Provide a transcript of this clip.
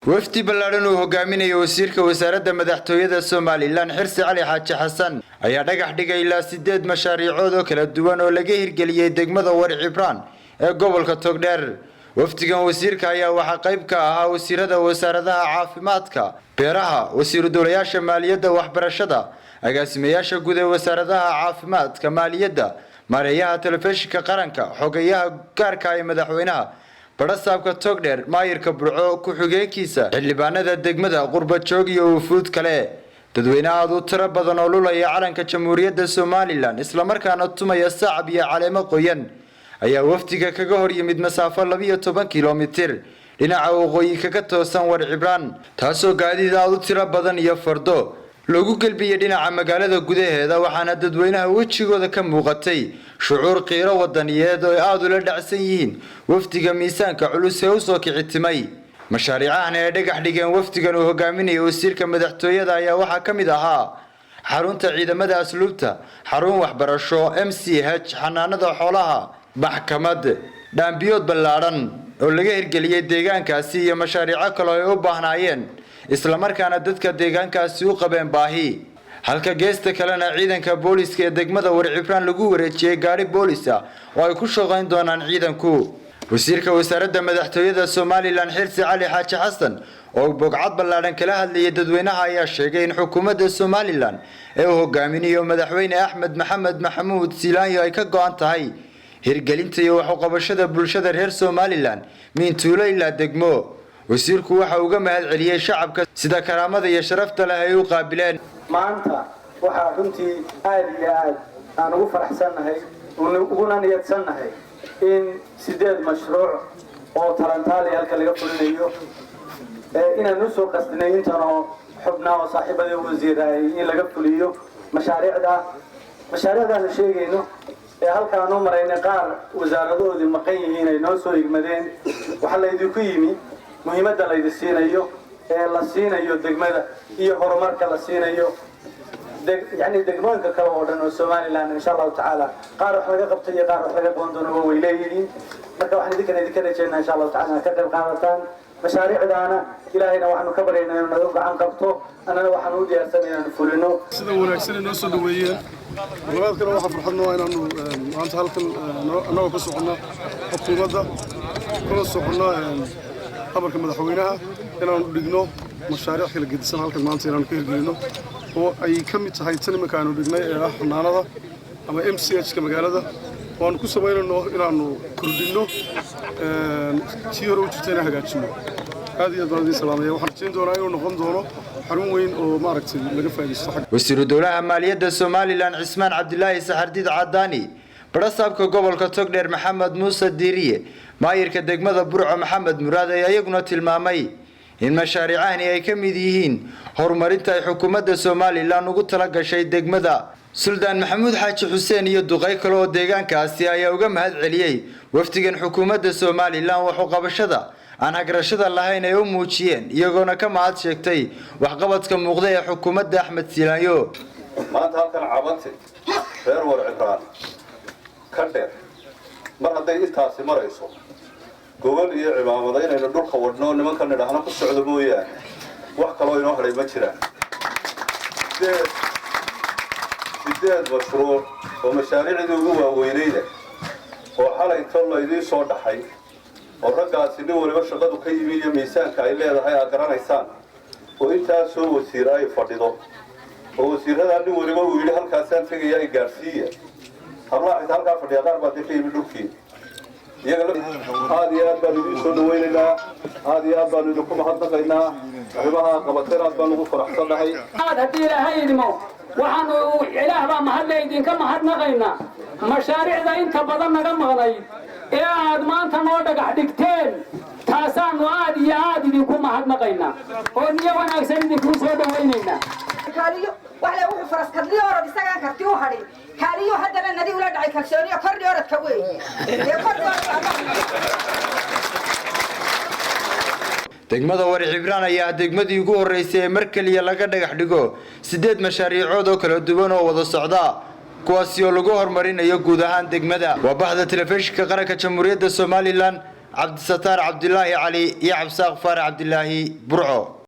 wafdi ballaaran uu hogaaminayo wasiirka wasaaradda madaxtooyada Soomaaliland Xirsi Cali Xaaji Xasan ayaa dhagax dhigay ilaa 8 mashaariicood oo kala duwan oo laga hirgeliyay degmada War Cibraan ee gobolka Togdheer. wafdigan wasiirka ayaa waxa qayb ka ahaa wasiirada wasaaradaha caafimaadka, beeraha, wasiiru dowlayaasha maaliyadda, waxbarashada, agaasimayaasha guud ee wasaaradaha caafimaadka, maaliyadda, maareeyaha telefishinka qaranka, xogayaha gaarka ah ee madaxweynaha barasaabka Togdheer, maayirka Burco ku xigeenkiisa, xildhibaanada degmada Qurbajoog iyo wufuud kale. dadweynaha aad u tiro badan oo lulaya calanka Jamhuuriyadda Soomaaliland isla markaana tumaya sacab iyo caleemo qoyan ayaa wafdiga kaga hor yimid masaafo 12 kiiloomitir dhinaca waqooyi kaga toosan War Cibraan, taasoo gaadiid aad u tiro badan iyo fardo loogu galbiyay dhinaca magaalada gudaheeda. waxaana dadweynaha wajigooda ka muuqatay shucuur qiiro wadaniyeed oo aad ula dhacsan yihiin wafdiga miisaanka culus ee u soo kicitimay. mashaariicahan ee dhagax dhigeen wafdigan uu hogaaminayo wasiirka madaxtooyada ayaa waxaa ka mid ahaa xarunta ciidamada asluubta, xarun waxbarasho, MCH, xanaanada xoolaha, maxkamad, dhaambiyood ballaaran oo laga hirgeliyay deegaankaasi iyo mashaariic kale oo ay u baahnaayeen isla markaana dadka deegaankaasi u qabeen baahi. halka geesta kalena ciidanka booliska ee degmada War Cibraan lagu wareejiyay gaari boolis ah oo ay ku shaqayn doonaan ciidanku. wasiirka wasaaradda madaxtooyada Soomaaliland Xirsi Cali Xaaji Xasan oo bogcad ballaaran kala hadlayay dadweynaha ayaa sheegay in xukuumadda Soomaaliland ee uu hogaaminayo madaxweyne Axmed Maxamed Maxamuud Siilaanyo ay ka go'an tahay hirgelinta iyo wax u qabashada bulshada reer Soomaaliland min tuulo ilaa degmo. wasiirku waxa uu uga mahad celiyay shacabka sida karaamada iyo sharafta leh ay u qaabileen. maanta waxa runtii aad iyo aad aan ugu faraxsanahay uguna niyadsanahay in 8 mashruuc oo tarantaali halka laga fulinayo inaan u soo qasdinay intaan oo xubnaa oo saaxiibada wasiiray in laga fuliyo mashaariicdaas sheegayno ee halkaan u maraynay qaar wasaaradoodii maqan yihiin ay noo soo igmadeen. waxa la idinku yimi muhiimadda la idin siinayo ee la siinayo degmada iyo horumarka la siinayo يعني دقمانك كلام ودنا Soomaaliland إن شاء الله تعالى قارح لقى قبتي قارح لقى قندنا وويلين مركب واحد ذيك جينا إن شاء الله تعالى كذب قارتان مشاريع دانا إلهنا وحنا كبرنا ونذوق عن قبته أنا وحنودي أرسلنا نفولنه سيدا ونكسر الناس الدوية وغاد كنا واحد فرحنا وين أنه أنت هالك أنا وكسرنا الطوبة كنا صحنا أمرك مدحوينها إنه نجنو مشاريع كل جد سنة هالك ما نصير نكير جنو oo ay kamid tahay tan markaanu dhignay ee xanaanada ama MCH ka magaalada waan ku sameeyno inaanu kordhino tiiro jirtayna hagaajino. aad iyo aad salaamay waxaan jeen doonaa inuu noqon doono xarun weyn oo maaragtay laga faa'iideysto. wasiiru dowlaha maaliyadda Soomaaliland Cismaan Cabdilaahi Saxardiid Cadaani, barasaabka gobolka Togdheer Maxamed Muuse Diiriye, maayirka degmada Burco Maxamed Muraad ayaa iyaguna tilmaamay in mashaariicahani ay ka mid yihiin horumarinta ay xukuumadda Soomaaliland ugu tala gashay degmada. Suldaan Maxamuud Xaaji Xuseen iyo duqay kale oo deegaankaasi ayaa uga mahad celiyay wafdigan xukuumadda Soomaaliland wax u qabashada aan hagrashada lahayn ay u muujiyeen, iyagoona ka mahad sheegtay waxqabadka muuqda ee xukuumadda Axmed Siilaanyo. maanta halkan cabantay reer War Cibraan ka dheer mar hadday intaasi marayso gobol iyo cimaamada inaynu dhulka wadno nimanka nidhaahna ku socdo mooyaan wax kale oo inoo haray ma jiraan. 8 mashruuc oo mashaariicdii ugu waaweynayda oo xalay tan la idin soo dhaxay oo raggaasi nin waliba shaqadu ka yimi iyo miisaanka ay leedahay aad garanaysaan oo intaas soo wasiir ay fadhido oo wasiirada nin waliba uu yidhi halkaasaan tegaya ay gaarsiiya hablaha xitaa halkaa fadhiya qaar baa ka yimi dhulkii aad iyo aad baan idin soo dhawaynaynaa, aad iyo aad baan idinku mahadnaqaynaa. arrimaha qabateen aad baan ugu faraxsanahay. haddii ilaahay idmo waxaanu ilaah baa mahadle idinka mahadnaqaynaa mashaariicda inta badan naga maqnay ee aad maanta noo dhagax dhigteen taasaanu aad iyo aad idinku mahadnaqaynaa oo niyo wanaagsan idinku soo dhawaynaynaa. وعلى وحي فرس كدلي أورد استعان كرتيو هذي كاريو هذا من ندي ولاد عيك كسرني أكرني أورد كوي degmada War Cibraan ayaa degmadii ugu horeysay ee markaliya laga dhagax dhigo 8 mashaariicood oo kala duwan oo wada socda kuwaas oo lagu horumarinayo guud ahaan degmada. waa bahda telefishinka qaranka Jamhuuriyadda Soomaaliland cabdisattaar cabdilaahi cali iyo cabsaaq faarax cabdilaahi burco.